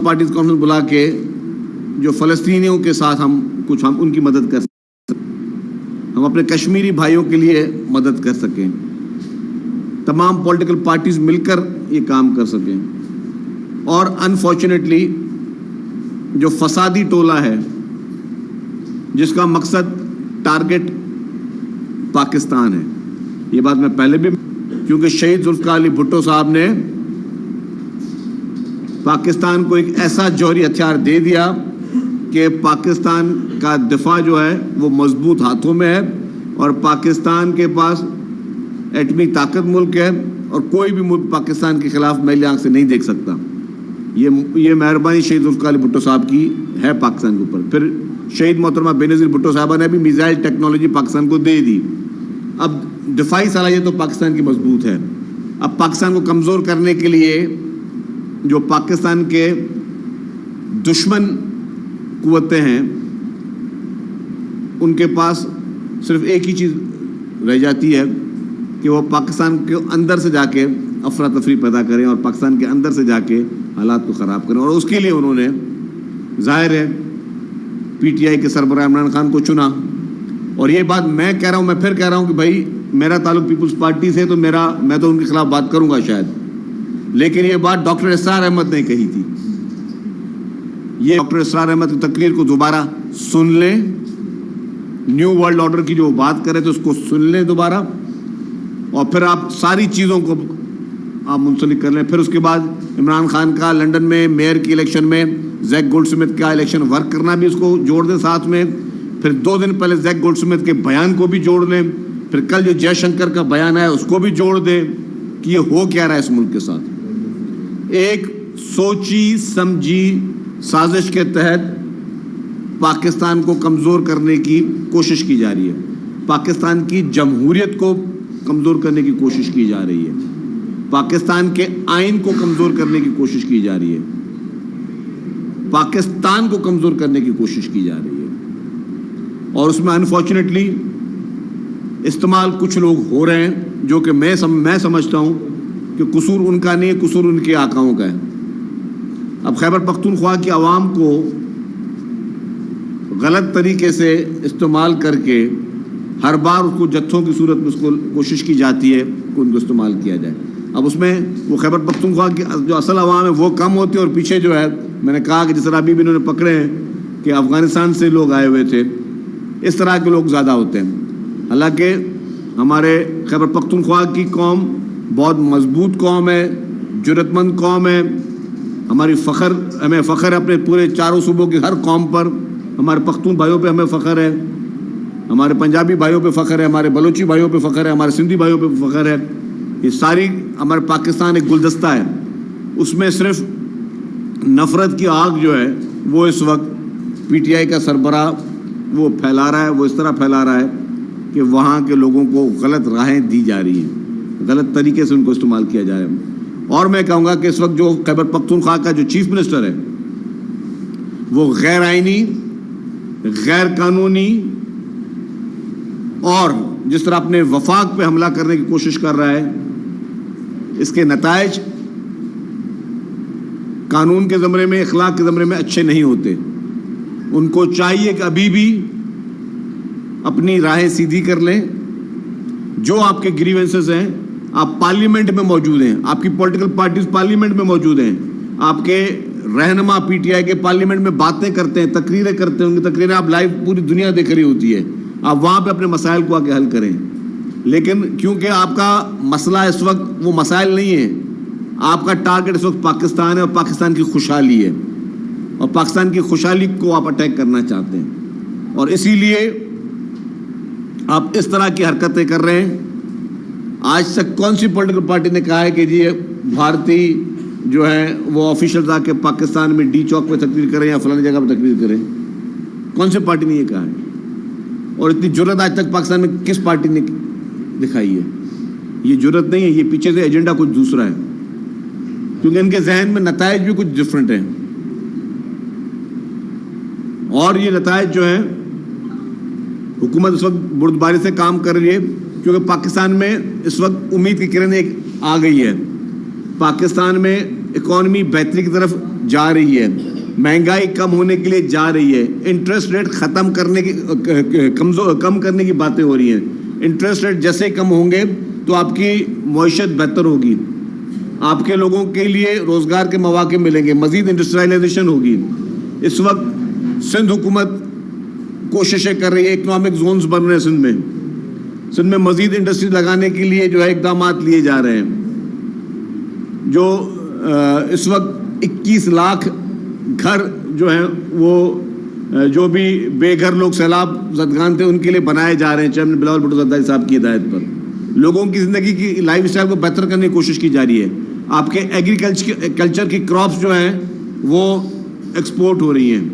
Parties conference بلا کے جو فلسطینیوں کے ساتھ ہم ان کی مدد کر سکیں، ہم اپنے کشمیری بھائیوں کے لیے مدد کر سکیں، تمام پولیٹیکل پارٹیز مل کر یہ کام کر سکیں. اور انفارچونیٹلی جو فسادی ٹولہ ہے جس کا مقصد ٹارگٹ پاکستان ہے، یہ بات میں پہلے بھی، کیونکہ شہید ذوالفقار علی بھٹو صاحب نے پاکستان کو ایک ایسا جوہری ہتھیار دے دیا کہ پاکستان کا دفاع جو ہے وہ مضبوط ہاتھوں میں ہے، اور پاکستان کے پاس ایٹمی طاقت ملک ہے، اور کوئی بھی ملک پاکستان کے خلاف میلی آنکھ سے نہیں دیکھ سکتا. یہ مہربانی شہید ذوالفقار علی بھٹو صاحب کی ہے پاکستان کے اوپر. پھر شہید محترمہ بے نظیر بھٹو صاحبہ نے بھی میزائل ٹیکنالوجی پاکستان کو دے دی. اب دفاعی صلاحیت تو پاکستان کی مضبوط ہے. اب پاکستان کو کمزور کرنے کے لیے جو پاکستان کے دشمن قوتیں ہیں ان کے پاس صرف ایک ہی چیز رہ جاتی ہے کہ وہ پاکستان کے اندر سے جا کے افراتفری پیدا کریں اور پاکستان کے اندر سے جا کے حالات کو خراب کریں. اور اس کے لیے انہوں نے ظاہر ہے پی ٹی آئی کے سربراہ عمران خان کو چنا. اور یہ بات میں کہہ رہا ہوں، میں پھر کہہ رہا ہوں کہ بھائی میرا تعلق پیپلز پارٹی سے، تو میں تو ان کے خلاف بات کروں گا شاید، لیکن یہ بات ڈاکٹر اسرار احمد نے کہی تھی. یہ ڈاکٹر اسرار احمد کی تقریر کو دوبارہ سن لیں، نیو ورلڈ آرڈر کی جو بات کرے تو اس کو سن لیں دوبارہ، اور پھر آپ ساری چیزوں کو آپ منسلک کر لیں. پھر اس کے بعد عمران خان کا لنڈن میں میئر کی الیکشن میں زیک گولڈ سمتھ کا الیکشن ورک کرنا بھی اس کو جوڑ دیں ساتھ میں. پھر 2 دن پہلے زیک گولڈ سمتھ کے بیان کو بھی جوڑ لیں. پھر کل جو جے شنکر کا بیان ہے اس کو بھی جوڑ دیں کہ یہ ہو کیا رہا ہے اس ملک کے ساتھ. ایک سوچی سمجھی سازش کے تحت پاکستان کو کمزور کرنے کی کوشش کی جا رہی ہے، پاکستان کی جمہوریت کو کمزور کرنے کی کوشش کی جا رہی ہے، پاکستان کے آئین کو کمزور کرنے کی کوشش کی جا رہی ہے، پاکستان کو کمزور کرنے کی کوشش کی جا رہی ہے. اور اس میں انفارچونیٹلی استعمال کچھ لوگ ہو رہے ہیں جو کہ میں سمجھتا ہوں کہ قصور ان کا نہیں ہے، قصور ان کے آقاؤں کا ہے. اب خیبر پختونخوا کی عوام کو غلط طریقے سے استعمال کر کے ہر بار اس کو جتھوں کی صورت میں اس کو کوشش کی جاتی ہے کہ ان کو استعمال کیا جائے. اب اس میں وہ خیبر پختونخوا کی جو اصل عوام ہے وہ کم ہوتی ہے، اور پیچھے جو ہے میں نے کہا کہ جس طرح ابھی بھی انہوں نے پکڑے ہیں کہ افغانستان سے لوگ آئے ہوئے تھے، اس طرح کے لوگ زیادہ ہوتے ہیں. حالانکہ ہمارے خیبر پختونخوا کی قوم بہت مضبوط قوم ہے، جرأت مند قوم ہے. ہمیں فخر ہے اپنے پورے 4 صوبوں کی ہر قوم پر. ہمارے پختون بھائیوں پہ ہمیں فخر ہے، ہمارے پنجابی بھائیوں پہ فخر ہے، ہمارے بلوچی بھائیوں پہ فخر ہے، ہمارے سندھی بھائیوں پہ فخر ہے. یہ ساری ہمارے پاکستان ایک گلدستہ ہے. اس میں صرف نفرت کی آگ جو ہے وہ اس وقت پی ٹی آئی کا سربراہ وہ پھیلا رہا ہے، وہ اس طرح پھیلا رہا ہے کہ وہاں کے لوگوں کو غلط راہیں دی جا رہی ہیں، غلط طریقے سے ان کو استعمال کیا جا رہا ہے. اور میں کہوں گا کہ اس وقت جو خیبر پختونخوا کا جو چیف منسٹر ہے وہ غیر آئینی، غیر قانونی، اور جس طرح اپنے وفاق پہ حملہ کرنے کی کوشش کر رہا ہے، اس کے نتائج قانون کے زمرے میں، اخلاق کے زمرے میں اچھے نہیں ہوتے. ان کو چاہیے کہ ابھی بھی اپنی راہیں سیدھی کر لیں. جو آپ کے گریونسز ہیں، آپ پارلیمنٹ میں موجود ہیں، آپ کی پولیٹیکل پارٹیز پارلیمنٹ میں موجود ہیں، آپ کے رہنما پی ٹی آئی کے پارلیمنٹ میں باتیں کرتے ہیں، تقریریں کرتے ہیں، ان کی تقریریں آپ لائیو پوری دنیا دیکھ رہی ہوتی ہے. آپ وہاں پہ اپنے مسائل کو آ کے حل کریں. لیکن کیونکہ آپ کا مسئلہ اس وقت وہ مسائل نہیں ہے، آپ کا ٹارگٹ اس وقت پاکستان ہے اور پاکستان کی خوشحالی ہے، اور پاکستان کی خوشحالی کو آپ اٹیک کرنا چاہتے ہیں. اور اسی لیے آپ اس طرح کی حرکتیں کر رہے ہیں. آج تک کون سی پولیٹیکل پارٹی نے کہا ہے کہ جی بھارتی جو ہے وہ آفیشلز آ کے پاکستان میں ڈی چوک پہ تقریر کریں یا فلانی جگہ پہ تقریر کریں؟ کون سی پارٹی نے یہ کہا ہے؟ اور اتنی جرأت آج تک پاکستان میں کس پارٹی نے دکھائی ہے؟ یہ جرأت نہیں ہے، یہ پیچھے سے ایجنڈا کچھ دوسرا ہے، کیونکہ ان کے ذہن میں نتائج بھی کچھ ڈفرینٹ ہیں. اور یہ نتائج جو ہیں، حکومت اس وقت بردباری سے کام کر رہی ہے، کیونکہ پاکستان میں اس وقت امید کی کرن ایک آ گئی ہے. پاکستان میں اکانومی بہتری کی طرف جا رہی ہے, مہنگائی کم ہونے کے لیے جا رہی ہے, انٹرسٹ ریٹ ختم کرنے کی کم کرنے کی باتیں ہو رہی ہیں. انٹرسٹ ریٹ جیسے کم ہوں گے تو آپ کی معیشت بہتر ہوگی, آپ کے لوگوں کے لیے روزگار کے مواقع ملیں گے, مزید انڈسٹریلائزیشن ہوگی. اس وقت سندھ حکومت کوششیں کر رہی ہے, اکنامک زونز بن رہے ہیں سندھ میں مزید انڈسٹری لگانے کے لیے جو ہے اقدامات لیے جا رہے ہیں. جو اس وقت 21 لاکھ گھر جو ہیں وہ جو بھی بے گھر لوگ سیلاب زدگان تھے ان کے لیے بنائے جا رہے ہیں چیئرمین بلاول بھٹو زرداری صاحب کی ہدایت پر. لوگوں کی زندگی کی لائف اسٹائل کو بہتر کرنے کی کوشش کی جا رہی ہے. آپ کے ایگریکلچر کی کراپس جو ہیں وہ ایکسپورٹ ہو رہی ہیں.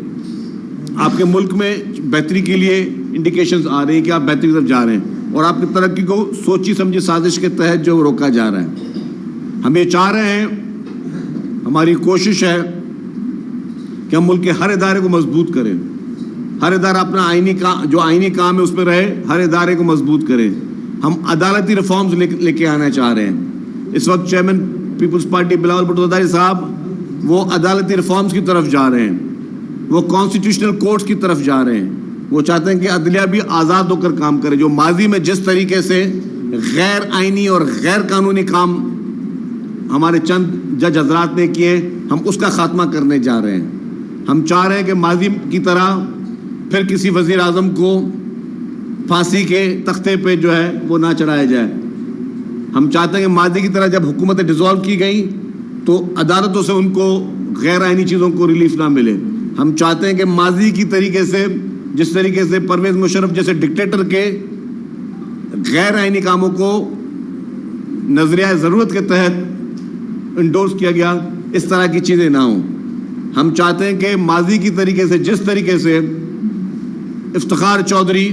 آپ کے ملک میں بہتری کے لیے انڈیکیشنز آ رہی ہیں کہ آپ بہتری کی طرف جا رہے ہیں, اور آپ کی ترقی کو سوچی سمجھی سازش کے تحت جو روکا جا رہا ہے. ہم یہ چاہ رہے ہیں, ہماری کوشش ہے کہ ہم ملک کے ہر ادارے کو مضبوط کریں, ہر ادارہ اپنا جو آئینی کام ہے اس پہ رہے, ہر ادارے کو مضبوط کریں. ہم عدالتی ریفارمز لے کے آنا چاہ رہے ہیں. اس وقت chairman Peoples Party Bilawal Bhutto Zardari صاحب وہ عدالتی ریفارمز کی طرف جا رہے ہیں, وہ کانسٹیٹیوشنل کورٹس کی طرف جا رہے ہیں. وہ چاہتے ہیں کہ عدلیہ بھی آزاد ہو کر کام کرے. جو ماضی میں جس طریقے سے غیر آئینی اور غیر قانونی کام ہمارے چند جج حضرات نے کیے, ہم اس کا خاتمہ کرنے جا رہے ہیں. ہم چاہ رہے ہیں کہ ماضی کی طرح پھر کسی وزیر اعظم کو پھانسی کے تختے پہ جو ہے وہ نہ چڑھایا جائے. ہم چاہتے ہیں کہ ماضی کی طرح جب حکومتیں ڈیزالو کی گئیں تو عدالتوں سے ان کو غیر آئینی چیزوں کو ریلیف نہ ملے. ہم چاہتے ہیں کہ ماضی کی طریقے سے جس طریقے سے پرویز مشرف جیسے ڈکٹیٹر کے غیر آئینی کاموں کو نظریہ ضرورت کے تحت انڈورس کیا گیا, اس طرح کی چیزیں نہ ہوں. ہم چاہتے ہیں کہ ماضی کی طریقے سے جس طریقے سے افتخار چودھری,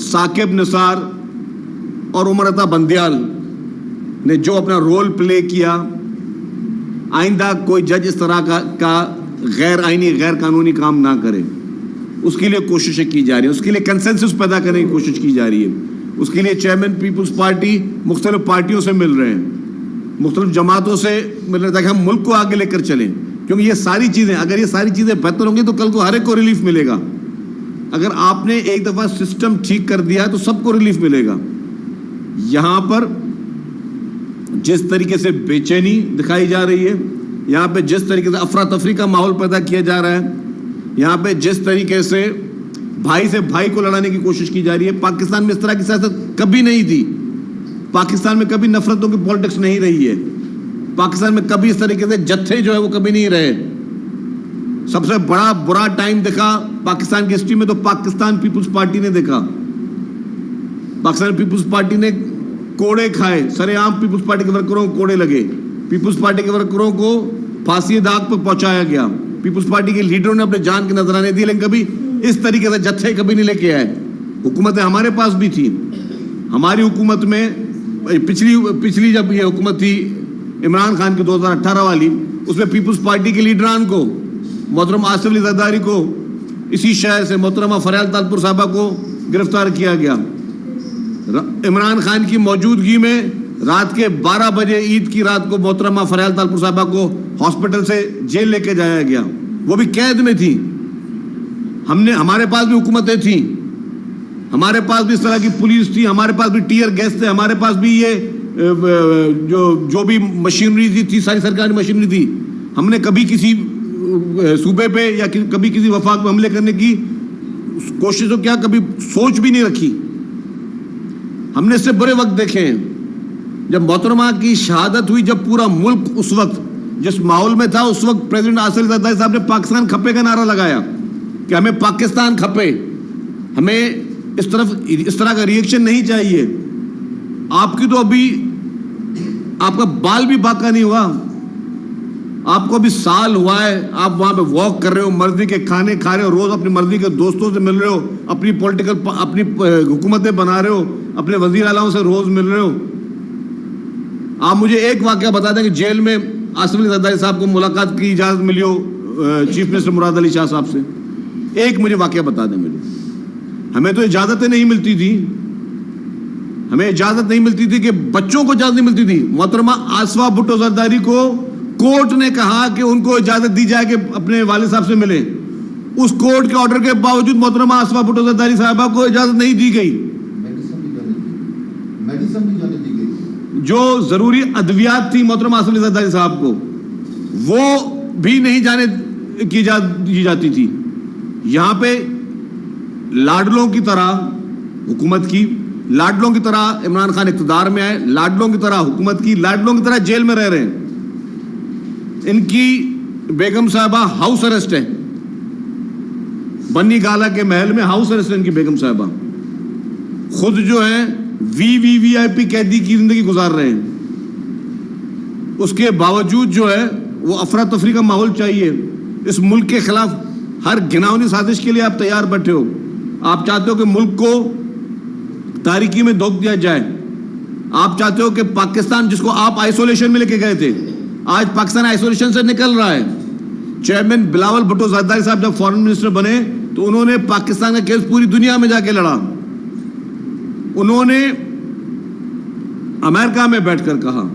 ثاقب نثار اور عمر عطا بندیال نے جو اپنا رول پلے کیا, آئندہ کوئی جج اس طرح کا غیر آئینی غیر قانونی کام نہ کرے. اس کے لیے کوششیں کی جا رہی ہیں, اس کے لیے کنسنسس پیدا کرنے کی کوشش کی جا رہی ہے. اس کے لیے چیئرمین پیپلز پارٹی مختلف پارٹیوں سے مل رہے ہیں, مختلف جماعتوں سے مل رہے ہیں تاکہ ہم ملک کو آگے لے کر چلیں. کیونکہ یہ ساری چیزیں, اگر یہ ساری چیزیں بہتر ہوں گی تو کل کو ہر ایک کو ریلیف ملے گا. اگر آپ نے ایک دفعہ سسٹم ٹھیک کر دیا تو سب کو ریلیف ملے گا. یہاں پر جس طریقے سے بے چینی دکھائی جا رہی ہے, یہاں پہ جس طریقے سے افراتفری کا ماحول پیدا کیا جا رہا ہے, یہاں پہ جس طریقے سے بھائی سے بھائی کو لڑانے کی کوشش کی جا رہی ہے, پاکستان میں اس طرح کی سیاست کبھی نہیں تھی. پاکستان میں کبھی نفرتوں کی پالیٹکس نہیں رہی ہے. پاکستان میں کبھی اس طریقے سے جتھے جو ہے وہ کبھی نہیں رہے. سب سے بڑا برا ٹائم دیکھا پاکستان کی ہسٹری میں تو پاکستان پیپلز پارٹی نے دیکھا. پاکستان پیپلز پارٹی نے کوڑے کھائے, سرے عام پیپلز پارٹی کے ورکروں کو کوڑے لگے, پیپلز پارٹی کے ورکروں کو پھانسی داغ پر پہنچایا گیا, پیپلز پارٹی کے لیڈروں نے اپنے جان کے نذرانے دیے, لیکن کبھی اس طریقے سے جتھے کبھی نہیں لے کے آئے. حکومتیں ہمارے پاس بھی تھیں. ہماری حکومت میں پچھلی جب یہ حکومت تھی عمران خان کی 2018 والی, اس میں پیپلز پارٹی کے لیڈران کو, محترم آصف علی زرداری کو اسی شہر سے محترمہ فریال تالپور صاحبہ کو گرفتار کیا گیا. عمران خان کی موجودگی میں رات کے 12 بجے عید کی رات کو محترمہ فریال تالپور صاحبہ کو ہاسپٹل سے جیل لے کے جایا گیا, وہ بھی قید میں تھی. ہمارے پاس بھی حکومتیں تھیں, ہمارے پاس بھی اس طرح کی پولیس تھی, ہمارے پاس بھی ٹیئر گیس تھے, ہمارے پاس بھی یہ جو بھی مشینری تھی ساری سرکاری مشینری تھی. ہم نے کبھی کسی صوبے پہ یا کبھی کسی وفاق پہ حملے کرنے کی کوشش تو کیا کبھی سوچ بھی نہیں رکھی. ہم نے اس سے برے وقت دیکھے ہیں. جب محترمہ کی شہادت ہوئی, جب پورا ملک اس وقت جس ماحول میں تھا, اس وقت پریزیڈنٹ آصف علی زرداری صاحب نے پاکستان کھپے کا نعرہ لگایا کہ ہمیں پاکستان کھپے, ہمیں اس طرح کا ریئیکشن نہیں چاہیے. آپ کی تو ابھی آپ کا بال بھی باقی نہیں ہوا, آپ کو ابھی سال ہوا ہے, آپ وہاں پہ واک کر رہے ہو, مرضی کے کھانے کھا رہے ہو, روز اپنی مرضی کے دوستوں سے مل رہے ہو, اپنی حکومتیں بنا رہے ہو, اپنے وزیر اعلیٰ سے روز مل رہے ہو. آپ مجھے ایک واقعہ بتا دیں کہ جیل میں آصف علی زرداری صاحب کو ملاقات کی اجازت ملی ہو چیف منسٹر مراد علی شاہ صاحب سے. ایک مجھے واقعہ بتا دیں مجھے. ہمیں تو اجازتیں نہیں ملتی تھی, ہمیں اجازت نہیں ملتی تھی کہ بچوں کو اجازت نہیں ملتی تھی. محترمہ آصفہ بھٹو زرداری کو کورٹ نے کہا کہ ان کو اجازت دی جائے کہ اپنے والد صاحب سے ملیں. اس کورٹ کے آرڈر کے باوجود محترمہ آصفہ بھٹو زرداری صاحبہ کو اجازت نہیں دی گئی. جو ضروری ادویات تھی محترمہ آصفہ زرداری صاحب کو, وہ بھی نہیں جانے کی اجازت دی جاتی تھی. یہاں پہ لاڈلوں کی طرح حکومت کی, لاڈلوں کی طرح عمران خان اقتدار میں آئے, لاڈلوں کی طرح حکومت کی, لاڈلوں کی طرح جیل میں رہ رہے ہیں. ان کی بیگم صاحبہ ہاؤس اریسٹ ہے, بنی گالا کے محل میں ہاؤس اریسٹ ہے ان کی بیگم صاحبہ. خود جو ہے وی آئی پی قیدی کی زندگی گزار رہے ہیں. اس کے باوجود جو ہے وہ افراتفری کا ماحول چاہیے. اس ملک کے خلاف ہر گھناؤنی سازش کے لیے آپ تیار بیٹھے ہو. آپ چاہتے ہو کہ ملک کو تاریکی میں دھوک دیا جائے. آپ چاہتے ہو کہ پاکستان, جس کو آپ آئسولیشن میں لے کے گئے تھے, آج پاکستان آئسولیشن سے نکل رہا ہے. چیئرمین بلاول بھٹو زرداری صاحب جب فارن منسٹر بنے تو انہوں نے پاکستان کا کیس پوری دنیا میں جا کے لڑا. انہوں نے امریکہ میں بیٹھ کر کہا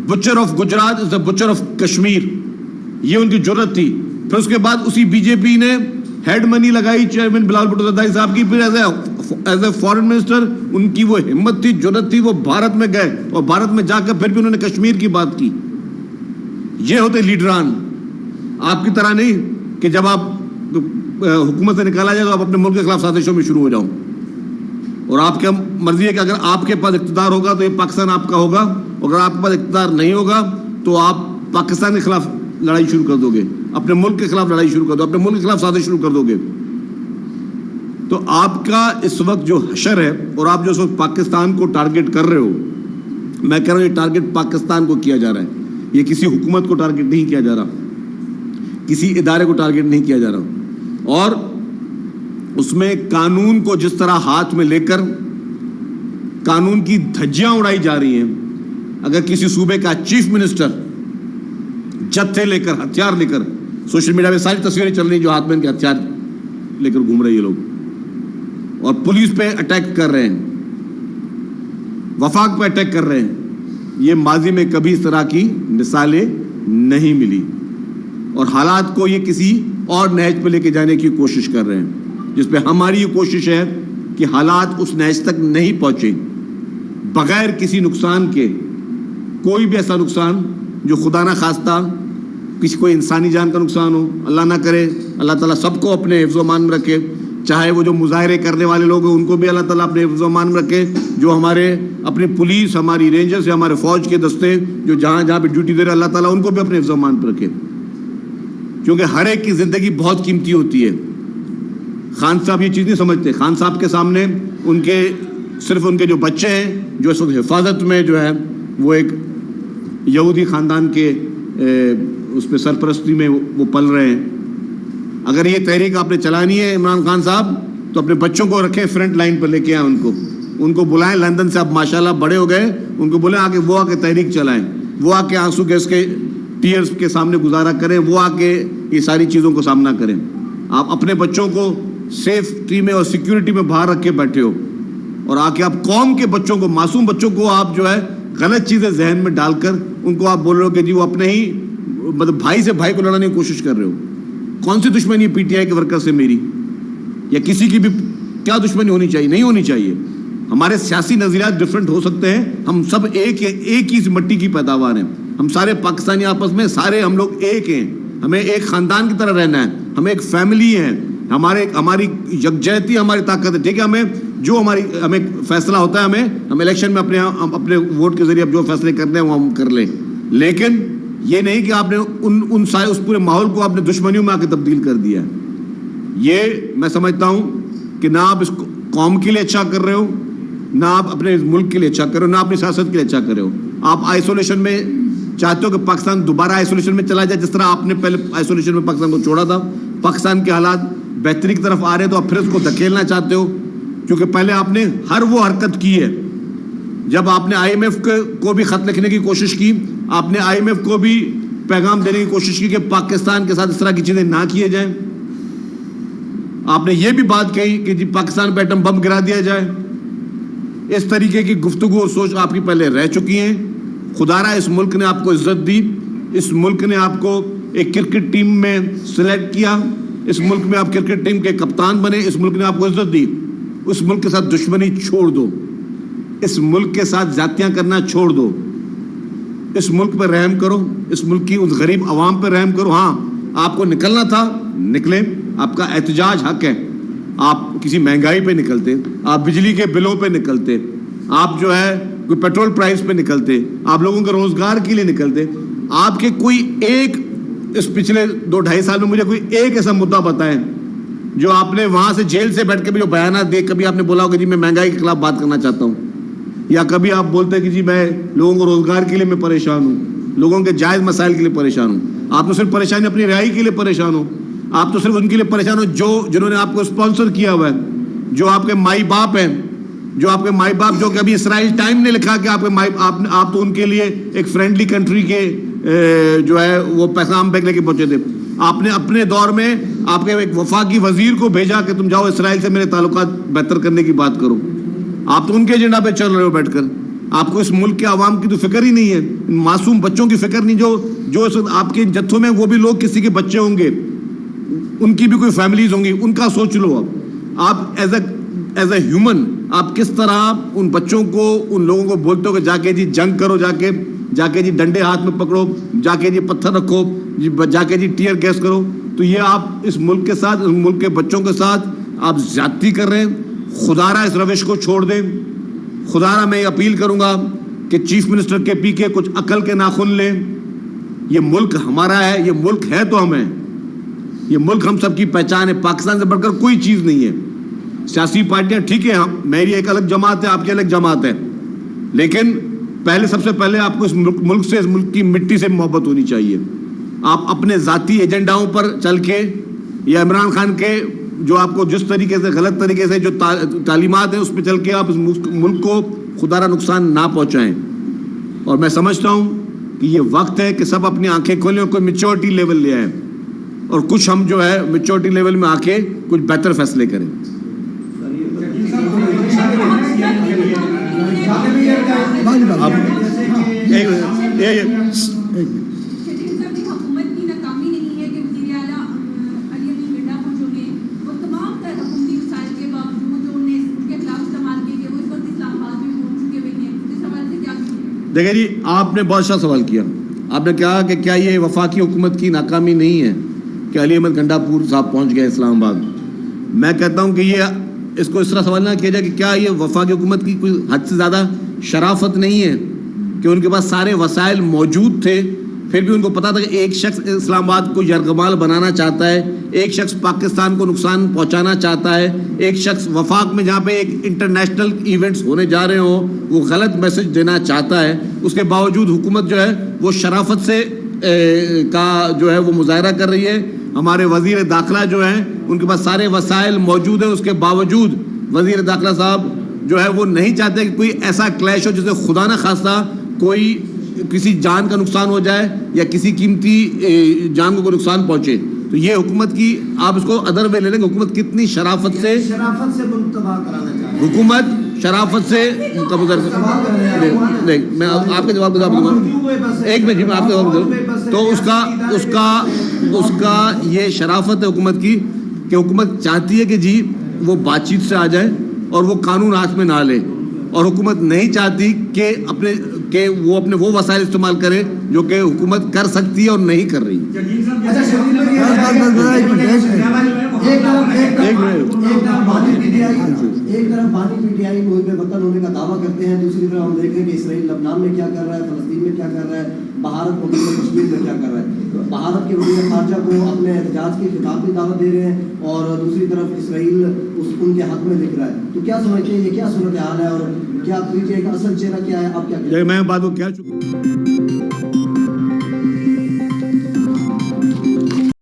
Butcher of Gujarat is the Butcher of Kashmir. یہ ان کی جرت تھی. پھر اس کے بعد اسی بی جے پی نے ہیڈ منی لگائی چیئرمین بلاول بھٹو زرداری صاحب کی. پھر ایز اے فارن منسٹر ان کی وہ ہمت تھی, جرت تھی, وہ بھارت میں گئے اور بھارت میں جا کر پھر بھی انہوں نے کشمیر کی بات کی. یہ ہوتے لیڈران. آپ کی طرح نہیں کہ جب آپ حکومت سے نکالا جائے تو آپ اپنے ملک کے خلاف سازشوں میں شروع ہو جاؤ. اور آپ کی مرضی ہے کہ اگر آپ کے پاس اقتدار ہوگا تو یہ پاکستان آپ کا ہوگا, اور اگر آپ کے پاس اقتدار نہیں ہوگا تو آپ پاکستان کے خلاف لڑائی شروع کر دو گے, اپنے ملک کے خلاف لڑائی شروع کر دو, اپنے ملک کے خلاف سازش شروع کر دو گے. تو آپ کا اس وقت جو حشر ہے اور آپ جو اس وقت پاکستان کو ٹارگٹ کر رہے ہو, میں کہہ رہا ہوں یہ ٹارگٹ پاکستان کو کیا جا رہا ہے. یہ کسی حکومت کو ٹارگٹ نہیں کیا جا رہا, کسی ادارے کو ٹارگٹ نہیں کیا جا رہا. اور اس میں قانون کو جس طرح ہاتھ میں لے کر قانون کی دھجیاں اڑائی جا رہی ہیں. اگر کسی صوبے کا چیف منسٹر جتھے لے کر, ہتھیار لے کر, سوشل میڈیا میں ساری تصویریں چل رہی ہیں جو ہاتھ میں ان کے ہتھیار لے کر گھوم رہے ہیں یہ لوگ, اور پولیس پہ اٹیک کر رہے ہیں, وفاق پہ اٹیک کر رہے ہیں. یہ ماضی میں کبھی اس طرح کی مثالیں نہیں ملی, اور حالات کو یہ کسی اور نہج پہ لے کے جانے کی کوشش کر رہے ہیں, جس پہ ہماری یہ کوشش ہے کہ حالات اس نہج تک نہیں پہنچے بغیر کسی نقصان کے. کوئی بھی ایسا نقصان جو خدا نہ خواستہ کسی کوئی انسانی جان کا نقصان ہو, اللہ نہ کرے. اللہ تعالیٰ سب کو اپنے حفظ و امان میں رکھے. چاہے وہ جو مظاہرے کرنے والے لوگ ہیں ان کو بھی اللہ تعالیٰ اپنے حفظ و امان میں رکھے. جو ہمارے اپنی پولیس, ہماری رینجرز یا ہمارے فوج کے دستے جو جہاں جہاں پہ ڈیوٹی دے رہے, اللہ تعالیٰ ان کو بھی اپنے حفظ و امان پہ رکھے, کیونکہ ہر ایک کی زندگی بہت قیمتی ہوتی ہے. خان صاحب یہ چیز نہیں سمجھتے. خان صاحب کے سامنے ان کے صرف ان کے جو بچے ہیں جو اس وقت حفاظت میں جو ہے وہ ایک یہودی خاندان کے اس پہ سرپرستی میں وہ پل رہے ہیں. اگر یہ تحریک آپ نے چلانی ہے عمران خان صاحب تو اپنے بچوں کو رکھیں, فرنٹ لائن پر لے کے آئیں, ان کو بلائیں. لندن سے آپ ماشاءاللہ بڑے ہو گئے, ان کو بولیں آگے وہ آ کے تحریک چلائیں, وہ آ کے آنسو گیس کے ٹیئرز کے سامنے گزارا کریں, وہ آ کے یہ ساری چیزوں کو سامنا کریں. آپ اپنے بچوں کو سیفٹی میں اور سیکیورٹی میں باہر رکھ کے بیٹھے ہو, اور آ کے آپ قوم کے بچوں کو, معصوم بچوں کو آپ جو ہے غلط چیزیں ذہن میں ڈال کر ان کو آپ بول رہے ہو کہ جی وہ اپنے ہی مطلب بھائی سے بھائی کو لڑانے کی کوشش کر رہے ہو. کون سی دشمنی پی ٹی آئی کے ورکر سے میری یا کسی کی بھی کیا دشمنی ہونی چاہیے؟ نہیں ہونی چاہیے. ہمارے سیاسی نظریات ڈفرینٹ ہو سکتے ہیں, ہم سب ایک ہی مٹی کی پیداوار ہیں. ہم سارے پاکستانی آپس میں سارے ہم لوگ ایک ہیں. ہمیں ایک خاندان کی طرح رہنا ہے, ہمیں ایک فیملی ہے, ہماری یکجہتی ہماری طاقت ہے. ٹھیک ہے, ہمیں فیصلہ ہوتا ہے, ہم الیکشن میں اپنے ووٹ کے ذریعے جو فیصلے کرنے ہیں وہ ہم کر لیں, لیکن یہ نہیں کہ آپ نے اس پورے ماحول کو آپ نے دشمنیوں میں آ کے تبدیل کر دیا. یہ میں سمجھتا ہوں کہ نہ آپ اس قوم کے لیے اچھا کر رہے ہو, نہ آپ اپنے ملک کے لیے اچھا کر رہے ہو, نہ اپنی سیاست کے لیے اچھا کر رہے ہو. آپ آئسولیشن میں چاہتے ہو کہ پاکستان دوبارہ آئسولیشن میں چلا جائے, جس طرح آپ نے پہلے آئسولیشن میں پاکستان کو چھوڑا تھا. پاکستان کے حالات بہتری کی طرف آ رہے ہیں تو آپ پھر اس کو دھکیلنا چاہتے ہو, کیونکہ پہلے آپ نے ہر وہ حرکت کی ہے. جب آپ نے آئی ایم ایف کو بھی خط لکھنے کی کوشش کی, آپ نے آئی ایم ایف کو بھی پیغام دینے کی کوشش کی کہ پاکستان کے ساتھ اس طرح کی چیزیں نہ کیے جائیں. آپ نے یہ بھی بات کہی کہ جی پاکستان پہ ایٹم بم گرا دیا جائے. اس طریقے کی گفتگو اور سوچ آپ کی پہلے رہ چکی ہیں. خدا را اس ملک نے آپ کو عزت دی, اس ملک نے آپ کو ایک کرکٹ ٹیم میں سلیکٹ کیا, اس ملک میں آپ کرکٹ ٹیم کے کپتان بنے, اس ملک نے آپ کو عزت دی. اس ملک کے ساتھ دشمنی چھوڑ دو, اس ملک کے ساتھ زیادتیاں کرنا چھوڑ دو, اس ملک پہ رحم کرو, اس ملک کی اس غریب عوام پہ رحم کرو. ہاں آپ کو نکلنا تھا, نکلے, آپ کا احتجاج حق ہے. آپ کسی مہنگائی پہ نکلتے, آپ بجلی کے بلوں پہ نکلتے, آپ جو ہے کوئی پیٹرول پرائز پہ نکلتے, آپ لوگوں کے روزگار کے لیے نکلتے. آپ کے کوئی ایک اس پچھلے 2-2.5 سال میں مجھے کوئی ایک ایسا مدعا بتائیں جو آپ نے وہاں سے جیل سے بیٹھ کے بھی جو بیانات دے, کبھی آپ نے بولا ہو کہ جی میں مہنگائی کے خلاف بات کرنا چاہتا ہوں, یا کبھی آپ بولتے ہیں کہ جی میں لوگوں کو روزگار کے لیے میں پریشان ہوں, لوگوں کے جائز مسائل کے لیے پریشان ہوں. آپ تو صرف پریشانی اپنی رہائی کے لیے پریشان ہو, آپ تو صرف ان کے لیے پریشان ہو جنہوں نے آپ کو اسپانسر کیا ہوا ہے, جو آپ کے مائی باپ ہیں, جو کہ ابھی اسرائیل ٹائم نے لکھا کہ آپ تو ان کے لیے ایک فرینڈلی کنٹری کے جو ہے وہ پیغام بیگ لے کے پہنچے تھے. آپ نے اپنے دور میں آپ کے ایک وفاقی وزیر کو بھیجا کہ تم جاؤ اسرائیل سے میرے تعلقات بہتر کرنے کی بات کرو. آپ تو ان کے ایجنڈا پہ چل رہے ہو بیٹھ کر. آپ کو اس ملک کے عوام کی تو فکر ہی نہیں ہے, معصوم بچوں کی فکر نہیں, جو آپ کے جتھوں میں وہ بھی لوگ کسی کے بچے ہوں گے, ان کی بھی کوئی فیملیز ہوں گی, ان کا سوچ لو. آپ ایز اے ہیومن آپ کس طرح ان بچوں کو, ان لوگوں کو بولتے ہو کہ جا کے جی جنگ کرو, جا کے جی ڈنڈے ہاتھ میں پکڑو, جا کے جی پتھر رکھو, جا کے جی ٹیئر گیس کرو. تو یہ آپ اس ملک کے ساتھ, اس ملک کے بچوں کے ساتھ آپ زیادتی کر رہے ہیں. خدارہ اس روش کو چھوڑ دیں. خدارہ میں یہ اپیل کروں گا کہ چیف منسٹر کے پی کے کچھ عقل کے ناخن لیں. یہ ملک ہمارا ہے, یہ ملک ہے تو ہم ہیں, یہ ملک ہم سب کی پہچان ہے. پاکستان سے بڑھ کر کوئی چیز نہیں ہے. سیاسی پارٹیاں ٹھیک ہے, میری ایک الگ جماعت ہے, آپ کی الگ جماعت ہے, لیکن سب سے پہلے آپ کو اس ملک سے, اس ملک کی مٹی سے محبت ہونی چاہیے. آپ اپنے ذاتی ایجنڈاؤں پر چل کے یا عمران خان کے جو آپ کو جس طریقے سے غلط طریقے سے جو تعلیمات ہیں اس پہ چل کے آپ اس ملک کو خدا را نقصان نہ پہنچائیں. اور میں سمجھتا ہوں کہ یہ وقت ہے کہ سب اپنی آنکھیں کھولیں اور کوئی میچورٹی لیول لے آئیں, اور کچھ ہم جو ہے میچورٹی لیول میں آ کے کچھ بہتر فیصلے کریں. دیکھیں جی, آپ نے بہت اچھا سوال کیا. آپ نے کہا کہ کیا یہ وفاقی حکومت کی ناکامی نہیں ہے کہ علی احمد گنڈاپور صاحب پہنچ گئے اسلام آباد. میں کہتا ہوں کہ یہ اس کو اس طرح سوال نہ کیا جائے کہ کیا یہ وفاقی حکومت کی کوئی حد سے زیادہ شرافت نہیں ہے کہ ان کے پاس سارے وسائل موجود تھے, پھر بھی ان کو پتا تھا کہ ایک شخص اسلام آباد کو یرغمال بنانا چاہتا ہے, ایک شخص پاکستان کو نقصان پہنچانا چاہتا ہے, ایک شخص وفاق میں جہاں پہ ایک انٹرنیشنل ایونٹس ہونے جا رہے ہوں وہ غلط میسج دینا چاہتا ہے. اس کے باوجود حکومت جو ہے وہ شرافت سے کا جو ہے وہ مظاہرہ کر رہی ہے. ہمارے وزیر داخلہ جو ہیں ان کے پاس سارے وسائل موجود ہیں, اس کے باوجود وزیر داخلہ صاحب جو ہے وہ نہیں چاہتے کہ کوئی ایسا کلیش ہو جس سے خدا نہ خواستہ کوئی کسی جان کا نقصان ہو جائے یا کسی قیمتی جان کو کوئی نقصان پہنچے. تو یہ حکومت کی آپ اس کو ادر وے لے لیں, حکومت کتنی شرافت سے منتبہ کرانا چاہتے ہیں. حکومت شرافت سے نہیں, میں آپ کے جواب دوں گا, ایک منٹ میں آپ کے جواب دوں. تو اس کا یہ شرافت ہے حکومت کی کہ حکومت چاہتی ہے کہ جی وہ بات چیت سے آ جائے اور وہ قانون ہاتھ میں نہ لے, اور حکومت نہیں چاہتی کہ وہ وہ وسائل استعمال کرے جو کہ حکومت کر سکتی ہے اور نہیں کر رہی. ایک طرف بانی پی ٹی آئی محب وطن ہونے کا دعویٰ کرتے ہیں, دوسری طرف ہم دیکھ رہے ہیں کہ اسرائیل لبنان میں کیا کر رہا ہے, فلسطین میں کیا کر رہا ہے, بھارت مملکت کشمیر میں کیا کر رہا ہے. بھارت کے وزیر خارجہ کو اپنے احتجاج کی خطاب کی دعوت دے رہے ہیں اور دوسری طرف اسرائیل ان کے حق میں لکھ رہا ہے. تو کیا سمجھتے ہیں یہ کیا صورتحال ہے اور کیا اصل چہرہ کیا ہے, آپ کیا کہتے ہیں؟ میں بات کو کیا